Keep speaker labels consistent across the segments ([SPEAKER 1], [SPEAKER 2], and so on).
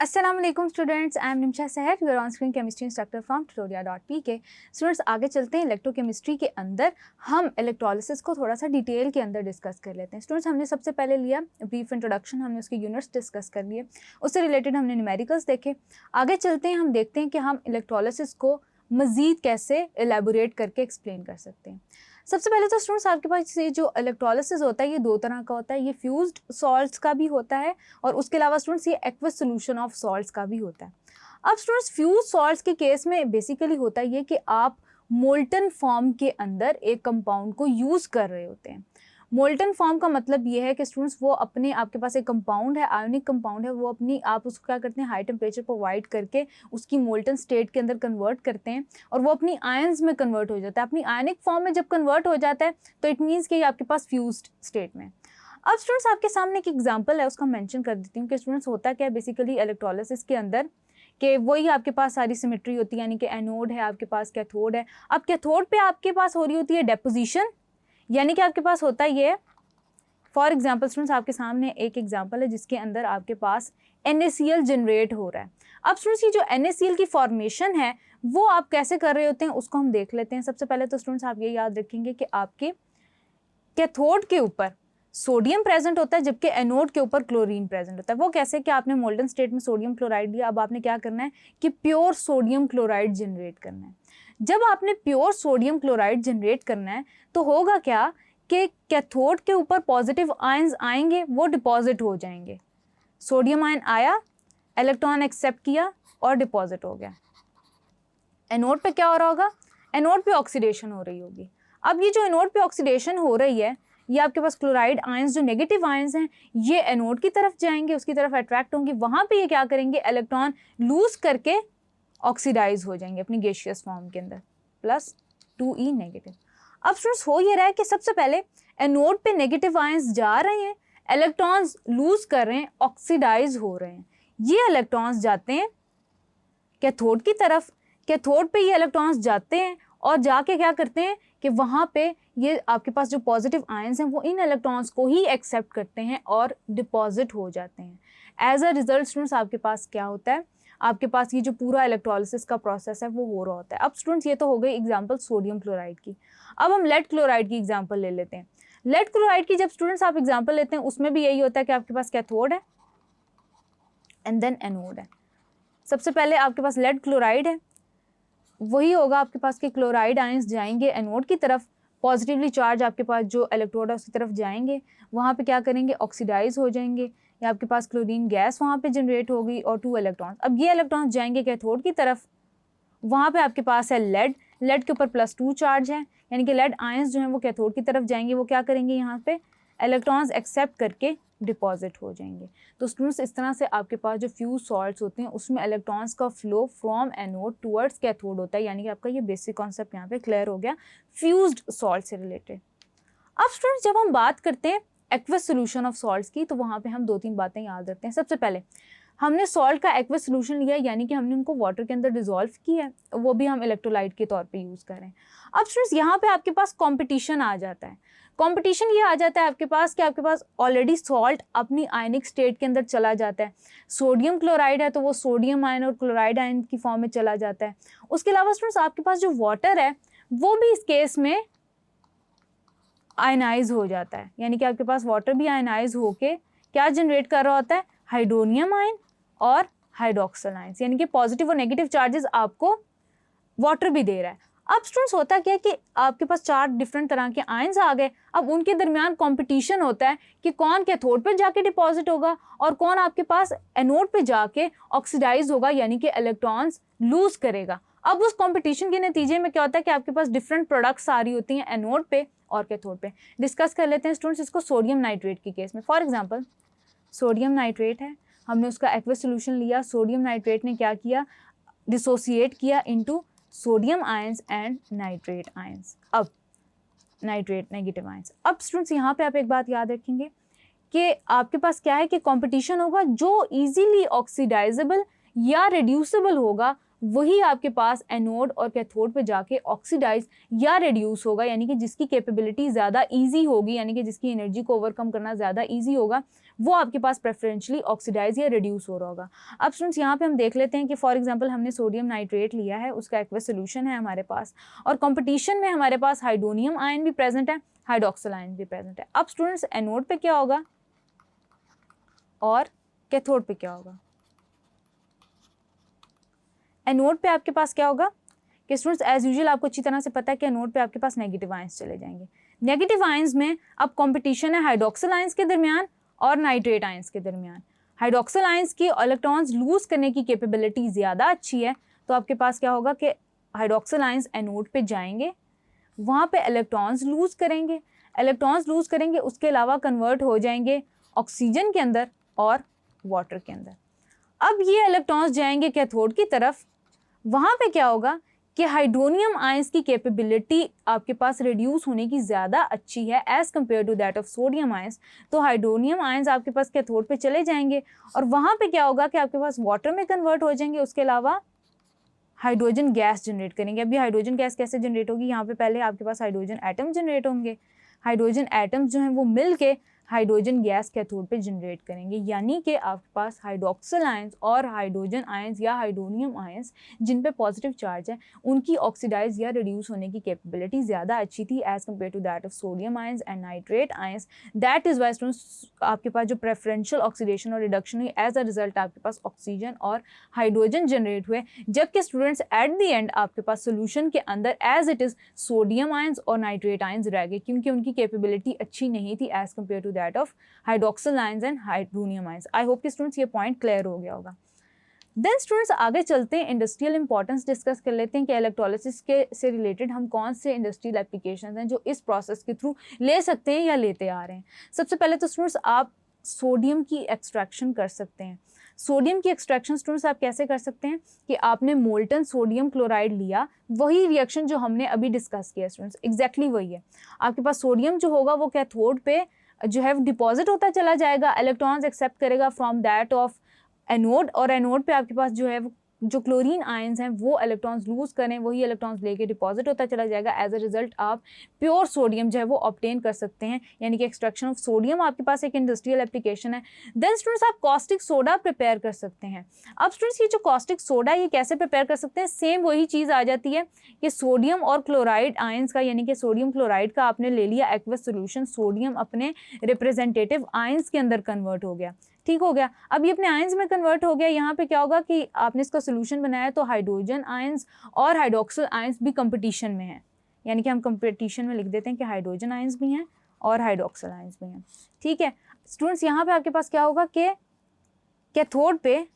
[SPEAKER 1] अस्सलाम वालेकुम students, I am Nimisha सहर, you're on screen chemistry instructor from tutoria.pk। Students आगे चलते हैं, इलेक्ट्रोकेमिस्ट्री के अंदर हम इलेक्ट्रोलिसिस को थोड़ा सा डिटेल के अंदर डिस्कस कर लेते हैं। स्टूडेंट्स हमने सबसे पहले लिया ब्रीफ इंट्रोडक्शन, हमने उसके यूनिट्स डिस्कस कर लिए, उससे रिलेटेड हमने न्यूमेरिकल्स देखे। आगे चलते हैं, हम देखते हैं कि हम इलेक्ट्रोलिसिस को मज़ीद कैसे एलेबोरेट करके एक्सप्लेन कर सकते हैं। सबसे पहले तो स्टूडेंट्स आपके पास ये जो इलेक्ट्रोलिसिस होता है ये दो तरह का होता है, ये फ्यूज्ड सॉल्ट्स का भी होता है और उसके अलावा स्टूडेंट्स ये एक्वस सोल्यूशन ऑफ सॉल्ट्स का भी होता है। अब स्टूडेंट्स फ्यूज सॉल्ट्स के केस में बेसिकली होता है ये कि आप मोल्टन फॉर्म के अंदर एक कंपाउंड को यूज़ कर रहे होते हैं। मोल्टन फॉर्म का मतलब ये है कि स्टूडेंट्स वो अपने आपके पास एक कंपाउंड है, आयोनिक कंपाउंड है, वो अपनी आप उसको क्या करते हैं हाई टेम्परेचर प्रोवाइड करके उसकी मोल्टन स्टेट के अंदर कन्वर्ट करते हैं और वो अपनी आयंस में कन्वर्ट हो जाता है। अपनी आयनिक फॉर्म में जब कन्वर्ट हो जाता है तो इट मीन्स कि आपके पास फ्यूज्ड स्टेट में। अब स्टूडेंट्स आपके सामने एक एग्जाम्पल है, उसका मेंशन कर देती हूँ कि स्टूडेंट्स होता क्या है बेसिकली इलेक्ट्रोलिसिस के अंदर कि वही आपके पास सारी सिमेट्री होती है, यानी कि एनोड है, आपके पास कैथोड है। अब कैथोड पे आपके पास हो रही होती है डेपोजिशन, यानी कि आपके पास होता है ये, फॉर एग्जाम्पल स्टूडेंट्स आपके सामने एक एग्जाम्पल है जिसके अंदर आपके पास NaCl जनरेट हो रहा है। अब स्टूडेंट्स ये जो NaCl की फॉर्मेशन है वो आप कैसे कर रहे होते हैं उसको हम देख लेते हैं। सबसे पहले तो स्टूडेंट्स आप ये याद रखेंगे कि आपके कैथोड के ऊपर सोडियम प्रेजेंट होता है जबकि एनोड के ऊपर क्लोरीन प्रेजेंट होता है। वो कैसे कि आपने मोल्टन स्टेट में सोडियम क्लोराइड लिया, अब आपने क्या करना है कि प्योर सोडियम क्लोराइड जनरेट करना है। जब आपने प्योर सोडियम क्लोराइड जनरेट करना है तो होगा क्या कि कैथोड के ऊपर पॉजिटिव आयंस आएंगे, वो डिपॉजिट हो जाएंगे। सोडियम आयन आया, इलेक्ट्रॉन एक्सेप्ट किया और डिपॉजिट हो गया। एनोड पे क्या हो रहा होगा, एनोड पे ऑक्सीडेशन हो रही होगी। अब ये जो एनोड पे ऑक्सीडेशन हो रही है ये आपके पास क्लोराइड आयंस जो नेगेटिव आयंस हैं ये एनोड की तरफ जाएंगे, उसकी तरफ अट्रैक्ट होंगे, वहाँ पे ये क्या करेंगे इलेक्ट्रॉन लूज करके ऑक्सीडाइज हो जाएंगे अपनी गैसियस फॉर्म के अंदर, +2e नेगेटिव। अब स्टूडेंट्स हो ये रहा है कि सबसे पहले एनोड पे नेगेटिव आयंस जा रहे हैं, इलेक्ट्रॉन्स लूज कर रहे हैं, ऑक्सीडाइज हो रहे हैं। ये इलेक्ट्रॉन्स जाते हैं कैथोड की तरफ, कैथोड पे ये इलेक्ट्रॉन्स जाते हैं और जाके क्या करते हैं कि वहाँ पे ये आपके पास जो पॉजिटिव आयंस हैं वो इन इलेक्ट्रॉन्स को ही एक्सेप्ट करते हैं और डिपॉजिट हो जाते हैं। एज अ रिजल्ट स्टूडेंट्स आपके पास क्या होता है, आपके पास ये जो पूरा इलेक्ट्रोलिसिस का प्रोसेस है वो हो रहा होता है। अब स्टूडेंट्स ये तो हो गई एग्जांपल सोडियम क्लोराइड की। अब हम लेड क्लोराइड की एग्जांपल ले लेते हैं। लेड क्लोराइड की जब स्टूडेंट्स आप एग्जांपल लेते हैं उसमें भी यही होता है कि आपके पास कैथोड है एंड देन एनोड है। सबसे पहले आपके पास लेड क्लोराइड है, वही होगा आपके पास के क्लोराइड आयंस जाएंगे एनोड की तरफ, पॉजिटिवली चार्ज आपके पास जो इलेक्ट्रोड है उसकी तरफ जाएंगे, वहाँ पे क्या करेंगे ऑक्सीडाइज हो जाएंगे, या आपके पास क्लोरीन गैस वहाँ पे जनरेट होगी और 2 इलेक्ट्रॉन्स। अब ये इलेक्ट्रॉन्स जाएंगे कैथोड की तरफ, वहाँ पे आपके पास है लेड, लेड के ऊपर +2 चार्ज है, यानी कि लेड आयंस जो हैं वो कैथोड की तरफ जाएंगे, वो क्या करेंगे यहाँ पे इलेक्ट्रॉन्स एक्सेप्ट करके डिपॉजिट हो जाएंगे। तो स्टूडेंट्स इस तरह से आपके पास जो फ्यूज सॉल्ट्स होते हैं उसमें इलेक्ट्रॉन्स का flow from anode towards cathode होता है, यानी कि आपका ये बेसिक कॉन्सेप्ट यहाँ पे क्लियर हो गया फ्यूज्ड सॉल्ट से रिलेटेड। अब स्टूडेंट्स जब हम बात करते हैं एक्वस सोल्यूशन ऑफ सॉल्ट्स की तो वहाँ पे हम 2-3 बातें याद रखते हैं। सबसे पहले हमने सॉल्ट का एक्वस सोल्यूशन लिया, यानी कि हमने उनको वाटर के अंदर डिसॉल्व किया है, वो भी हम इलेक्ट्रोलाइट के तौर पे यूज़ कर रहे हैं। अब स्टूडेंट्स यहाँ पे आपके पास कंपटीशन आ जाता है। कंपटीशन ये आ जाता है आपके पास कि आपके पास ऑलरेडी सॉल्ट अपनी आयनिक स्टेट के अंदर चला जाता है। सोडियम क्लोराइड है तो वो सोडियम आयन और क्लोराइड आयन की फॉर्म में चला जाता है। उसके अलावा स्टूडेंट्स आपके पास जो वाटर है वो भी इस केस में आयनाइज हो जाता है, यानी कि आपके पास वाटर भी आयनाइज होके क्या जनरेट कर रहा होता है हाइड्रोनियम आयन और हाइड्रोक्सिल आयंस, यानी कि पॉजिटिव और नेगेटिव चार्जेस आपको वाटर भी दे रहा है। अब स्टूडेंट्स होता क्या है कि आपके पास 4 डिफरेंट तरह के आयंस आ गए, अब उनके दरमियान कंपटीशन होता है कि कौन कैथोड पे जाके डिपॉजिट होगा और कौन आपके पास एनोड पे जाके ऑक्सीडाइज होगा, यानी कि इलेक्ट्रॉन्स लूज करेगा। अब उस कंपटीशन के नतीजे में क्या होता है कि आपके पास डिफरेंट प्रोडक्ट्स आ रही होती हैं एनोड पे और कैथोड पे। डिस्कस कर लेते हैं स्टूडेंट्स इसको सोडियम नाइट्रेट के केस में। फॉर एग्जांपल सोडियम नाइट्रेट है, हमने उसका एक्वस सोल्यूशन लिया, सोडियम नाइट्रेट ने क्या किया डिसोसिएट किया into sodium ions and nitrate ions, अब नाइट्रेट नेगेटिव आयंस। अब स्टूडेंट्स यहाँ पे आप एक बात याद रखेंगे कि आपके पास क्या है कि कंपटीशन होगा, जो इजीली ऑक्सीडाइजेबल या रिड्यूसिबल होगा वही आपके पास एनोड और कैथोड पे जाके ऑक्सीडाइज या रिड्यूस होगा, यानी कि जिसकी कैपेबिलिटी ज़्यादा इजी होगी, यानी कि जिसकी एनर्जी को ओवरकम करना ज़्यादा इजी होगा वो आपके पास प्रेफरेंशली ऑक्सीडाइज या रिड्यूस हो रहा होगा। अब स्टूडेंट्स यहाँ पे हम देख लेते हैं कि फॉर एग्जांपल हमने सोडियम नाइट्रेट लिया है, उसका एक्वस सोल्यूशन है हमारे पास, और कंपटीशन में हमारे पास हाइड्रोनियम आयन भी प्रेजेंट है, हाइड्रोक्सिल आयन भी प्रेजेंट है। अब स्टूडेंट्स एनोड पे क्या होगा और कैथोड पे क्या होगा? एनोड पे आपके पास क्या होगा कि स्टूडेंट्स एज यूजुअल आपको अच्छी तरह से पता है कि एनोड पे आपके पास नेगेटिव आयंस चले जाएंगे। नेगेटिव आयंस में अब कंपटीशन है हाइड्रोक्सिल आयंस के दरमियान और नाइट्रेट आयंस के दरमियान। हाइड्रोक्सिल आयंस की इलेक्ट्रॉन्स लूज करने की कैपेबिलिटी ज़्यादा अच्छी है, तो आपके पास क्या होगा कि हाइड्रोक्सिल आयंस एनोड पे जाएंगे, वहाँ पे इलेक्ट्रॉन्स लूज करेंगे, उसके अलावा कन्वर्ट हो जाएंगे ऑक्सीजन के अंदर और वाटर के अंदर। अब ये इलेक्ट्रॉन्स जाएंगे कैथोड की तरफ, वहाँ पे क्या होगा कि हाइड्रोनियम आयंस की कैपेबिलिटी आपके पास रिड्यूस होने की ज़्यादा अच्छी है as compare to that of sodium ions. तो हाइड्रोनियम आयंस आपके पास कैथोड पे चले जाएंगे और वहाँ पे क्या होगा कि आपके पास वाटर में कन्वर्ट हो जाएंगे, उसके अलावा हाइड्रोजन गैस जनरेट करेंगे। अभी हाइड्रोजन गैस कैसे जनरेट होगी? यहाँ पे पहले आपके पास हाइड्रोजन एटम जनरेट होंगे, हाइड्रोजन एटम्स जो हैं वो मिल के हाइड्रोजन गैस कैथोड पे जनरेट करेंगे, यानी कि आपके पास हाइड्रोक्सिल आयंस और हाइड्रोजन आयंस या हाइड्रोनियम आयंस जिन पे पॉजिटिव चार्ज है उनकी ऑक्सीडाइज या रिड्यूस होने की कैपेबिलिटी ज़्यादा अच्छी थी as compare to that of sodium ions and nitrate ions. That is why students आपके पास जो प्रेफरेंशियल ऑक्सीडेशन और रिडक्शन हुई, एज अ रिजल्ट आपके पास ऑक्सीजन और हाइड्रोजन जनरेट हुए, जबकि स्टूडेंट्स एट द एंड आपके पास सोल्यूशन के अंदर as it is sodium ions और नाइट्रेट आयंस रह गए, क्योंकि उनकी कैपेबिलिटी अच्छी नहीं थी as compare to that of hydroxyl ions and hydronium ions. I hope कि स्टूडेंट्स ये पॉइंट क्लियर हो गया होगा। देन स्टूडेंट्स आगे चलते हैं, इंडस्ट्रियल इंपॉर्टेंस डिस्कस कर लेते हैं कि इलेक्ट्रोलिसिस के से रिलेटेड हम कौन से इंडस्ट्रियल एप्लीकेशंस हैं जो इस प्रोसेस के थ्रू ले सकते हैं या लेते आ रहे हैं। सबसे पहले तो स्टूडेंट्स आप सोडियम की एक्सट्रैक्शन कर सकते हैं। सोडियम की एक्सट्रैक्शन स्टूडेंट्स आप कैसे कर सकते हैं कि आपने मोल्टन सोडियम क्लोराइड लिया, वही रिएक्शन जो हमने अभी डिस्कस किया स्टूडेंट्स, एग्जैक्टली वही है। आपके पास सोडियम जो होगा वो कैथोड पे जो है डिपॉजिट होता चला जाएगा, इलेक्ट्रॉन्स एक्सेप्ट करेगा फ्रॉम दैट ऑफ एनोड, और एनोड पे आपके पास जो है जो क्लोरीन आयंस हैं वो इलेक्ट्रॉन्स लूज करें, वही इलेक्ट्रॉन्स लेके डिपॉजिट होता चला जाएगा। एज अ रिजल्ट आप प्योर सोडियम जो है वो ऑब्टेन कर सकते हैं, यानी कि एक्सट्रैक्शन ऑफ सोडियम आपके पास एक इंडस्ट्रियल एप्लीकेशन है। देन स्टूडेंट्स आप कॉस्टिक सोडा प्रिपेयर कर सकते हैं। अब स्टूडेंट्स ये जो कॉस्टिक सोडा ये कैसे प्रिपेयर कर सकते हैं? सेम वही चीज़ आ जाती है कि सोडियम और क्लोराइड आयंस का, यानी कि सोडियम क्लोराइड का आपने ले लिया एक्वस सोल्यूशन, सोडियम अपने रिप्रेजेंटेटिव आयंस के अंदर कन्वर्ट हो गया, ठीक हो गया। अब ये अपने आयंस में कन्वर्ट हो गया, यहाँ पे क्या होगा कि आपने इसका सोल्यूशन बनाया तो हाइड्रोजन आयंस और हाइड्रोक्सिल आयंस भी कंपटीशन में हैं, यानी कि हम कंपटीशन में लिख देते हैं कि हाइड्रोजन आयंस भी हैं और हाइड्रोक्सिल आयंस भी हैं, ठीक है। स्टूडेंट्स यहाँ पे आपके पास क्या होगा कि कैथोड पे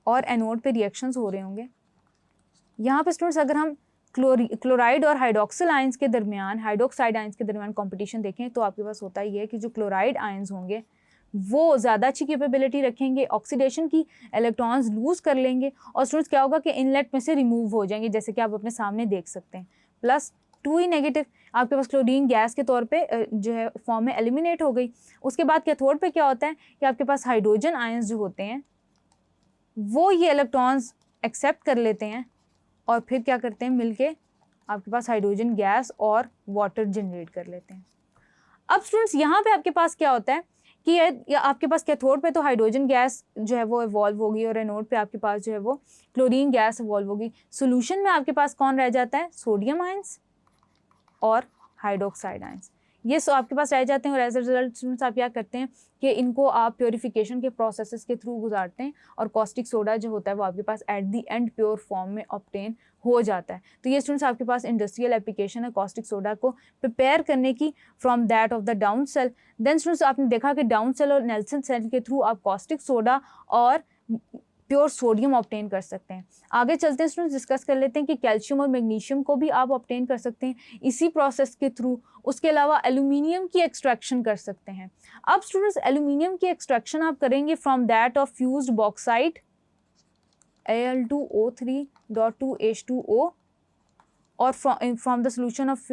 [SPEAKER 1] और एनोड पे रिएक्शंस हो रहे होंगे। यहाँ पे स्टूडेंट्स अगर हम क्लोराइड और हाइड्रोक्सिल आयंस के दरमियान, हाइड्रोक्साइड आयंस के दरमियान कंपटीशन देखें तो आपके पास होता ही है कि जो क्लोराइड आयंस होंगे वो ज़्यादा अच्छी कैपेबिलिटी रखेंगे, ऑक्सीडेशन की इलेक्ट्रॉन्स लूज कर लेंगे, और स्टूडेंट्स क्या होगा कि इनलेट में से रिमूव हो जाएंगे, जैसे कि आप अपने सामने देख सकते हैं। प्लस 2 नेगेटिव आपके पास क्लोरीन गैस के तौर पे जो है फॉर्म में एलिमिनेट हो गई। उसके बाद कैथोड पे क्या होता है कि आपके पास हाइड्रोजन आयंस जो होते हैं वो ये इलेक्ट्रॉन्स एक्सेप्ट कर लेते हैं और फिर क्या करते हैं, मिलके आपके पास हाइड्रोजन गैस और वाटर जनरेट कर लेते हैं। अब स्टूडेंट्स यहाँ पे आपके पास क्या होता है कि या आपके पास कैथोड पे तो हाइड्रोजन गैस जो है वो इवॉल्व होगी और एनोड पे आपके पास जो है वो क्लोरीन गैस इवॉल्व होगी। सोल्यूशन में आपके पास कौन रह जाता है? सोडियम आयंस और हाइड्रोक्साइड आयंस, ये सो आपके पास रह जाते हैं। और एज अ रिजल्ट स्टूडेंट्स आप क्या करते हैं कि इनको आप प्योरीफिकेशन के प्रोसेसेस के थ्रू गुजारते हैं और कॉस्टिक सोडा जो होता है वो आपके पास at the end pure form में ऑब्टेन हो जाता है। तो ये स्टूडेंट्स आपके पास इंडस्ट्रियल एप्लीकेशन है कॉस्टिक सोडा को प्रिपेयर करने की from that of the down cell. Then students आपने देखा कि डाउन सेल और नेल्सन सेल के थ्रू आप कॉस्टिक सोडा और प्योर सोडियम ऑब्टेन कर सकते हैं। आगे चलते हैं स्टूडेंट्स, डिस्कस कर लेते हैं कि कैल्शियम और मैग्नीशियम को भी आप ऑब्टेन कर सकते हैं इसी प्रोसेस के थ्रू। उसके अलावा एल्यूमिनियम की एक्सट्रैक्शन कर सकते हैं। अब स्टूडेंट्स एल्यूमिनियम की एक्सट्रैक्शन आप करेंगे from that of fused bauxite Al2O3.2H2O और from the solution of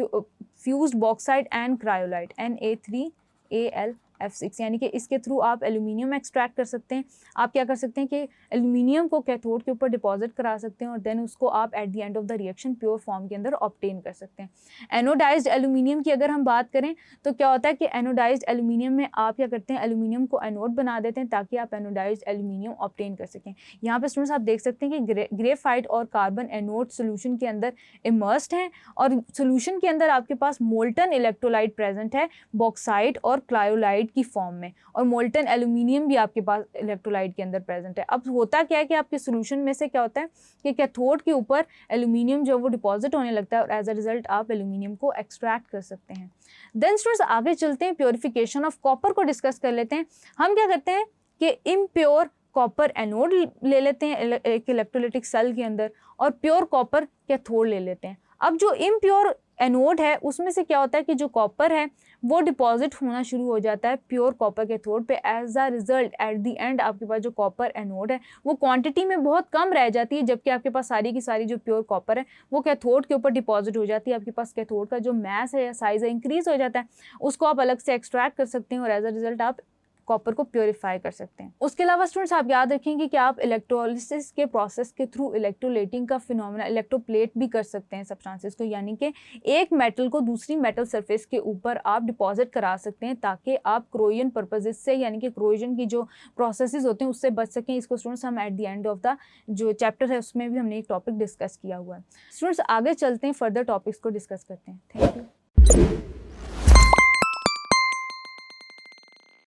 [SPEAKER 1] fused bauxite and cryolite Na3Al F6, यानी कि इसके थ्रू आप एल्यूमिनियम एक्सट्रैक्ट कर सकते हैं। आप क्या कर सकते हैं कि एल्यूमिनियम को कैथोड के ऊपर डिपॉजिट करा सकते हैं और देन उसको आप eight the end of the reaction pure form के अंदर ऑब्टेन कर सकते हैं। एनोडाइज्ड एल्यूमिनियम की अगर हम बात करें तो क्या होता है कि एनोडाइज्ड एल्यूमिनियम में आप क्या करते हैं, एल्यूमिनियम को एनोड बना देते हैं ताकि आप एनोडाइज्ड एल्यूमिनियम ऑब्टेन कर सकें। यहाँ पे स्टूडेंट्स आप देख सकते हैं कि ग्रेफाइट और कार्बन एनोड सोल्यूशन के अंदर इमर्स्ड हैं और सोल्यूशन के अंदर आपके पास मोल्टन इलेक्ट्रोलाइट प्रेजेंट है बॉक्साइट और क्लायोलाइट की फॉर्म में, और मोल्टन एल्यूमिनियम भी आपके पास इलेक्ट्रोलाइट के अंदर प्रेजेंट है। अब होता क्या है कि आपके सोल्यूशन में से क्या होता है कि कैथोड के ऊपर एल्यूमिनियम जो वो डिपॉजिट होने लगता है और एज अ रिजल्ट आप एल्यूमिनियम को एक्सट्रैक्ट कर सकते हैं। देन स्टूडेंट्स आगे चलते हैं, प्योरिफिकेशन ऑफ कॉपर को डिस्कस कर लेते हैं। हम क्या करते हैं कि इम्प्योर कॉपर एनोड ले लेते हैं एक इलेक्ट्रोलाइटिक सेल के अंदर और प्योर कॉपर कैथोड ले लेते हैं। अब जो इम्प्योर एनोड है उसमें से क्या होता है कि जो कॉपर है वो डिपॉजिट होना शुरू हो जाता है प्योर कॉपर कैथोड पे। As a result at the end आपके पास जो कॉपर एनोड है वो क्वांटिटी में बहुत कम रह जाती है, जबकि आपके पास सारी की सारी जो प्योर कॉपर है वो कैथोड के ऊपर डिपॉजिट हो जाती है। आपके पास कैथोड का जो मैस है या साइज है इंक्रीज हो जाता है, उसको आप अलग से एक्सट्रैक्ट कर सकते हैं और एज अ रिजल्ट आप कॉपर को प्योरीफाई कर सकते हैं। उसके अलावा स्टूडेंट्स आप याद रखेंगे कि आप इलेक्ट्रोलिसिस के प्रोसेस के थ्रू इलेक्ट्रोलेटिंग का फिनोमेना इलेक्ट्रोप्लेट भी कर सकते हैं सब्सटेंसेस को, यानी कि एक मेटल को दूसरी मेटल सरफेस के ऊपर आप डिपॉजिट करा सकते हैं ताकि आप क्रोजन पर्पजेज से यानी कि क्रोजन की जो प्रोसेसेस होते हैं उससे बच सकें। इसको स्टूडेंट्स हम eight the end of the जो चैप्टर है उसमें भी हमने एक टॉपिक डिस्कस किया हुआ है। स्टूडेंट्स आगे चलते हैं, फर्दर टॉपिक्स को डिस्कस करते हैं। Thank you.